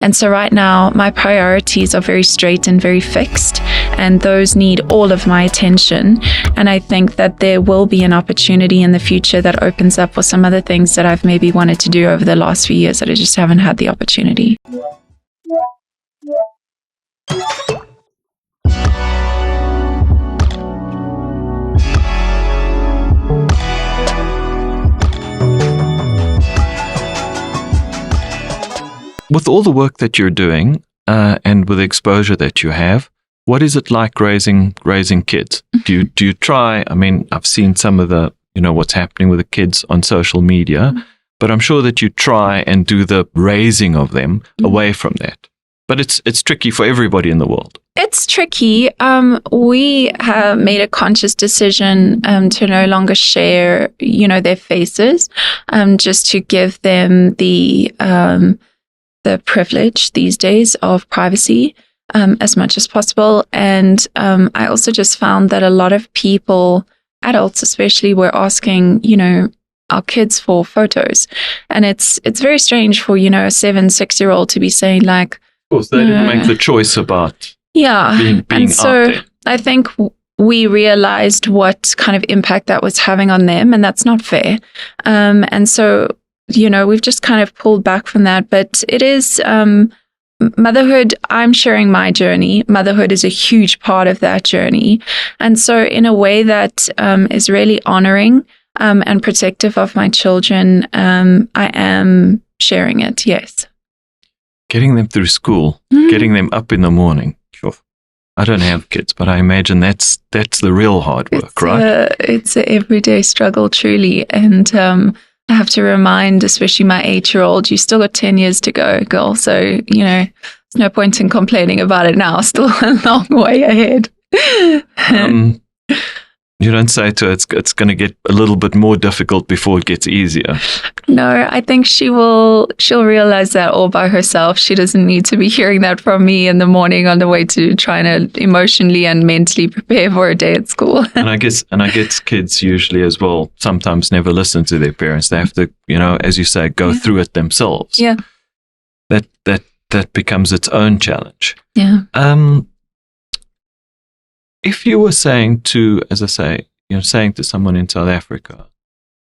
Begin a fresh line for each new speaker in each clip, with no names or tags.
And so right now, my priorities are very straight and very fixed, and those need all of my attention. And I think that there will be an opportunity in the future that opens up for some other things that I've maybe wanted to do over the last few years that I just haven't had the opportunity.
With all the work that you're doing and with the exposure that you have, what is it like raising kids? Do you try? I mean, I've seen some of the, what's happening with the kids on social media, but I'm sure that you try and do the raising of them away from that. But it's tricky for everybody in the world.
It's tricky. We have made a conscious decision to no longer share, their faces, just to give them the privilege these days of privacy as much as possible. And I also just found that a lot of people, adults especially, were asking, our kids for photos. And it's very strange for, a 7-6-year-old to be saying like,
of course, they didn't make the choice about being
and so
out there.
I think we realized what kind of impact that was having on them, and that's not fair. And so we've just kind of pulled back from that. But it is motherhood. I'm sharing my journey. Motherhood is a huge part of that journey. And so in a way that is really honoring and protective of my children, I am sharing it, yes.
Getting them through school, getting them up in the morning. Sure. I don't have kids, but I imagine that's the real hard work, right?
It's an everyday struggle, truly. And I have to remind, especially my 8-year-old, you still got 10 years to go, girl. So, there's no point in complaining about it now. Still a long way ahead.
You don't say to her, it's going to get a little bit more difficult before it gets easier.
No, I think she'll realize that all by herself. She doesn't need to be hearing that from me in the morning on the way to trying to emotionally and mentally prepare for a day at school.
And I guess kids usually as well sometimes never listen to their parents. They have to, as you say, go through it themselves.
Yeah.
That becomes its own challenge.
Yeah.
If you were saying to, as I say, saying to someone in South Africa,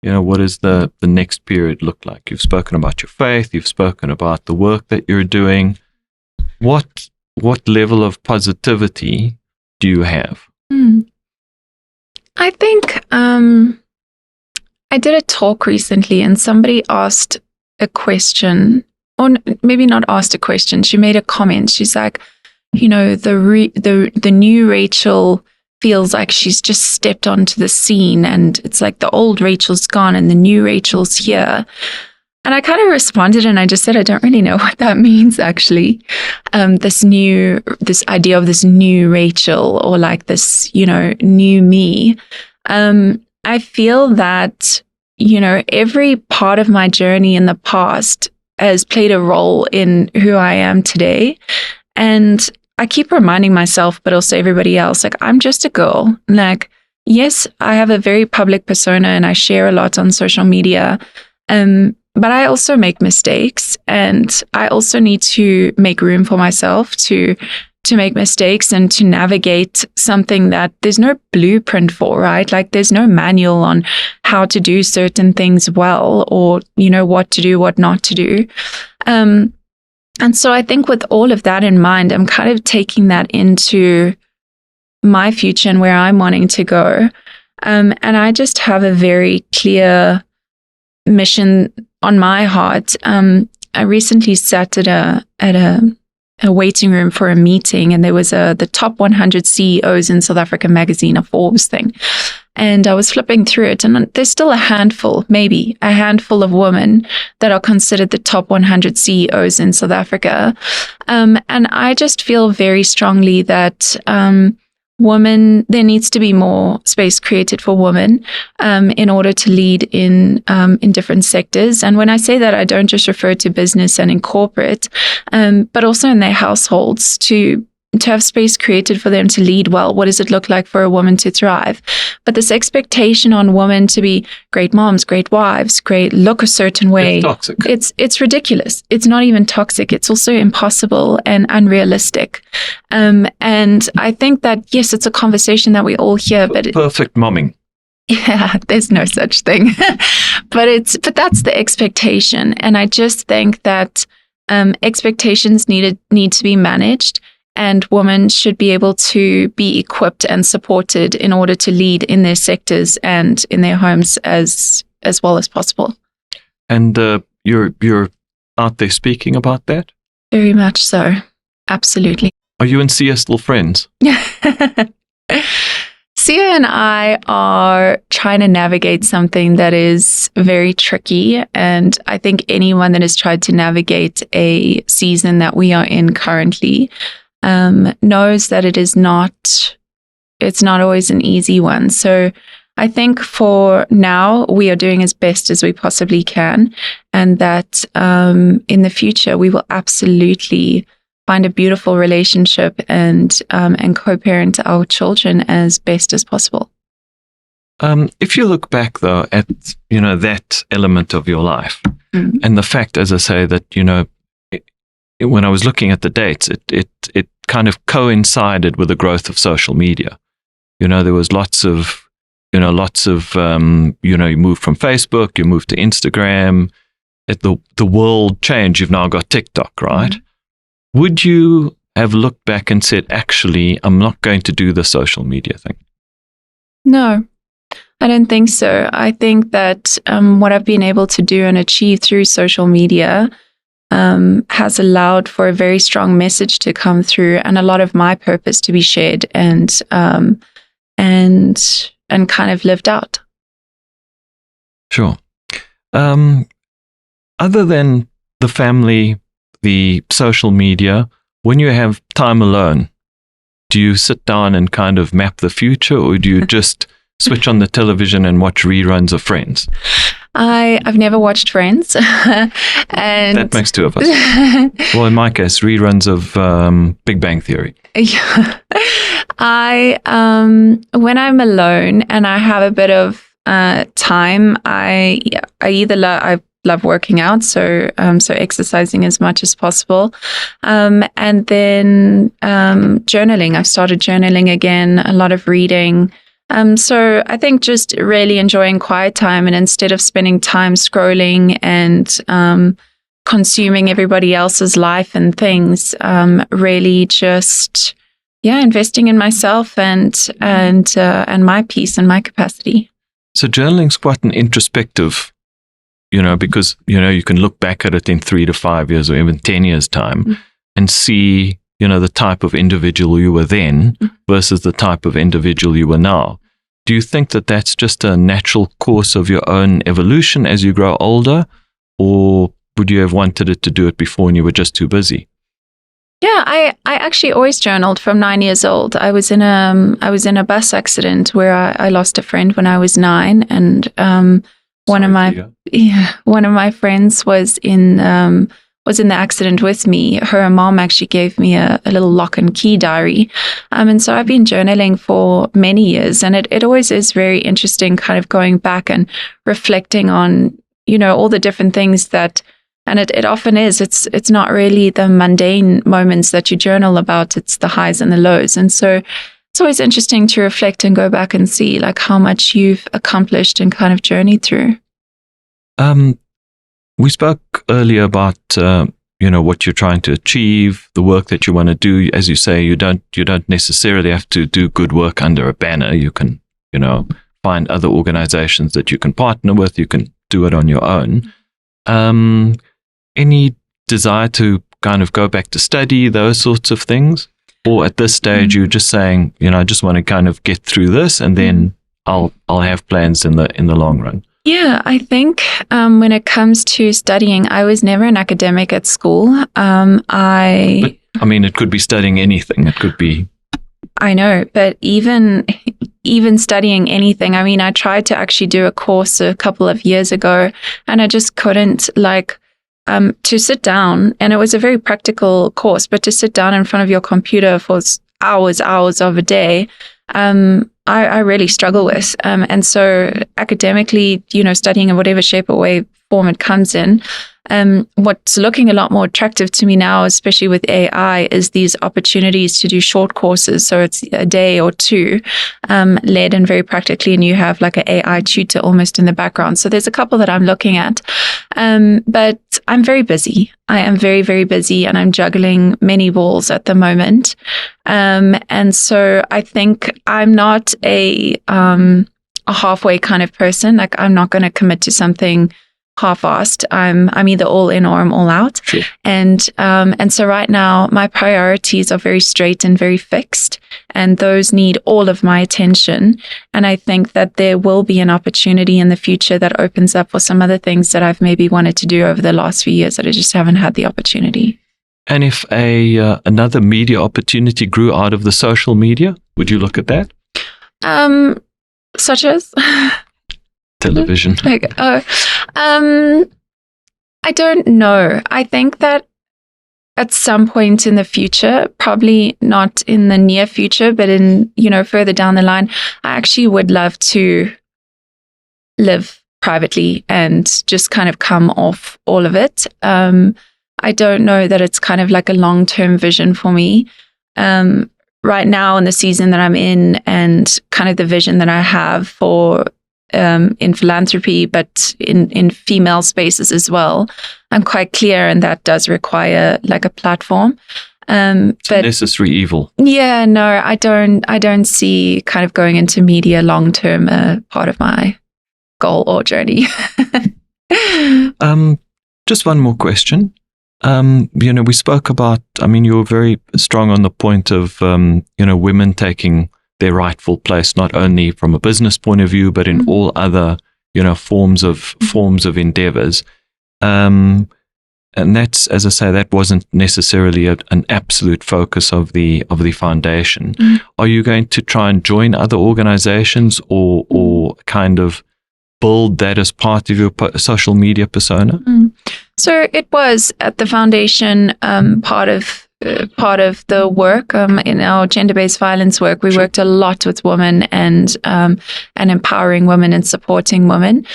what does the next period look like? You've spoken about your faith. You've spoken about the work that you're doing. What level of positivity do you have?
I think I did a talk recently, and somebody asked a question, or maybe not asked a question. She made a comment. She's like, the new Rachel feels like she's just stepped onto the scene, and it's like the old Rachel's gone and the new Rachel's here. And I kind of responded and I just said, I don't really know what that means, actually. This idea of this new Rachel, or like this, new me. I feel that, every part of my journey in the past has played a role in who I am today. And I keep reminding myself, but also everybody else, like, I'm just a girl. Like, yes, I have a very public persona and I share a lot on social media. But I also make mistakes, and I also need to make room for myself to make mistakes and to navigate something that there's no blueprint for, right? Like, there's no manual on how to do certain things well, or, what to do, what not to do. And so I think with all of that in mind, I'm kind of taking that into my future and where I'm wanting to go. And I just have a very clear mission on my heart. I recently sat at a waiting room for a meeting, and there was the top 100 CEOs in South Africa magazine, a Forbes thing. And I was flipping through it, and there's still maybe a handful of women that are considered the top 100 CEOs in South Africa. And I just feel very strongly that there needs to be more space created for women in order to lead in different sectors. And when I say that, I don't just refer to business and in corporate, but also in their households, to to have space created for them to lead well. What does it look like for a woman to thrive? But this expectation on women to be great moms, great wives, look a certain way.
It's toxic.
It's ridiculous. It's not even toxic. It's also impossible and unrealistic. And I think that, yes, it's a conversation that we all hear, but
perfect momming.
Yeah, there's no such thing. but that's the expectation. And I just think that expectations need to be managed, and women should be able to be equipped and supported in order to lead in their sectors and in their homes as well as possible.
And you're out there speaking about that?
Very much so. Absolutely.
Are you and Sia still friends?
Sia and I are trying to navigate something that is very tricky. And I think anyone that has tried to navigate a season that we are in currently knows that it's not always an easy one. So I think for now, we are doing as best as we possibly can. And that in the future, we will absolutely find a beautiful relationship and co-parent our children as best as possible. If you look back, though, at that element of your life, and the fact, as I say, that when I was looking at the dates, it kind of coincided with the growth of social media. There was lots of you moved from Facebook, you moved to Instagram. The world changed. You've now got TikTok, right? Would you have looked back and said, actually, I'm not going to do the social media thing? No, I don't think so. I think that what I've been able to do and achieve through social media has allowed for a very strong message to come through and a lot of my purpose to be shared and kind of lived out.
Sure. Other than the family, the social media, when you have time alone, do you sit down and kind of map the future, or do you just switch on the television and watch reruns of Friends?
I've never watched Friends. And
that makes two of us. Well, in my case, reruns of Big Bang Theory.
Yeah. When I'm alone and I have a bit of time, I love working out, so exercising as much as possible, and then journaling. I've started journaling again, a lot of reading. So I think just really enjoying quiet time, and instead of spending time scrolling and consuming everybody else's life and things, really just investing in myself and my peace and my capacity.
So journaling's quite an introspective, because you can look back at it in 3 to 5 years or even 10 years time and see the type of individual you were then versus the type of individual you are now. Do you think that that's just a natural course of your own evolution as you grow older, or would you have wanted it to do it before and you were just too busy?
Yeah, I actually always journaled from 9 years old. I was in a bus accident where I lost a friend when I was 9, and one of my friends was in the accident with me. Her mom actually gave me a little lock and key diary. And so I've been journaling for many years, and it always is very interesting kind of going back and reflecting on, all the different things that, and it often is, it's not really the mundane moments that you journal about, it's the highs and the lows. And so it's always interesting to reflect and go back and see like how much you've accomplished and kind of journeyed through.
We spoke earlier about what you're trying to achieve, the work that you want to do. As you say, you don't necessarily have to do good work under a banner. You can find other organizations that you can partner with. You can do it on your own. Any desire to kind of go back to study, those sorts of things? Or at this stage, you're just saying, I just want to kind of get through this, and then I'll have plans in the long run.
Yeah, I think when it comes to studying, I was never an academic at school. But,
it could be studying anything. It could be.
I know, but even studying anything, I tried to actually do a course a couple of years ago, and I just couldn't to sit down, and it was a very practical course, but to sit down in front of your computer for hours of a day, I really struggle with. And so academically, studying in whatever shape or way form it comes in, what's looking a lot more attractive to me now, especially with AI, is these opportunities to do short courses. So it's a day or two, led and very practically, and you have like an AI tutor almost in the background. So there's a couple that I'm looking at. But I'm very busy. I am very, very busy, and I'm juggling many balls at the moment. And so I think I'm not a halfway kind of person. Like, I'm not going to commit to something half-assed. I'm either all in or I'm all out.
Sure.
And so right now my priorities are very straight and very fixed, and those need all of my attention. And I think that there will be an opportunity in the future that opens up for some other things that I've maybe wanted to do over the last few years that I just haven't had the opportunity.
And if another media opportunity grew out of the social media, would you look at that?
Such as?
Television.
I don't know. I think that at some point in the future, probably not in the near future, but in, further down the line, I actually would love to live privately and just kind of come off all of it. I don't know that it's kind of like a long-term vision for me. Right now in the season that I'm in, and kind of the vision that I have for in philanthropy, but in female spaces as well, I'm quite clear, and that does require like a platform. But
necessary evil.
Yeah, no, I don't see kind of going into media long term part of my goal or journey.
Just one more question. We spoke about, you were very strong on the point of, women taking their rightful place, not only from a business point of view, but in all other, forms of endeavors. And that's, as I say, that wasn't necessarily an absolute focus of the foundation. Are you going to try and join other organizations or kind of build that as part of your social media persona?
So it was at the foundation, part of the work in our gender-based violence work. We worked a lot with women and empowering women and supporting women.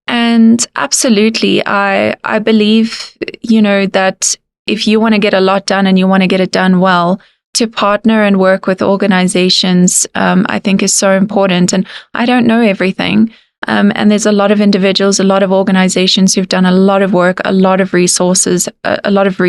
And absolutely, I believe, that if you want to get a lot done and you want to get it done well, to partner and work with organizations, I think is so important. And I don't know everything. And there's a lot of individuals, a lot of organizations who've done a lot of work, a lot of resources, a lot of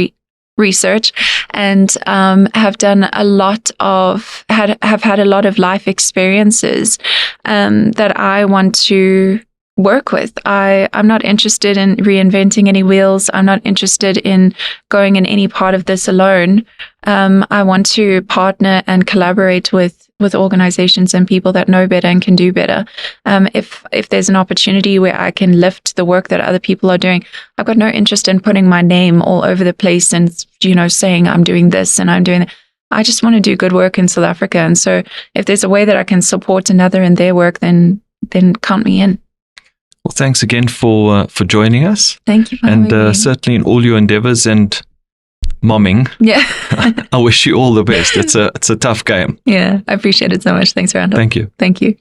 research, and have done a lot of, have had a lot of life experiences that I want to work with. I'm not interested in reinventing any wheels. I'm not interested in going in any part of this alone. I want to partner and collaborate with organizations and people that know better and can do better. If there's an opportunity where I can lift the work that other people are doing, I've got no interest in putting my name all over the place and, saying I'm doing this and I'm doing that. I just want to do good work in South Africa. And so if there's a way that I can support another in their work, then count me in.
Well, thanks again for joining us.
Thank you for having me.
Certainly in all your endeavors and momming.
Yeah.
I wish you all the best. It's a tough game.
Yeah, I appreciate it so much. Thanks, Randall.
Thank you.
Thank you.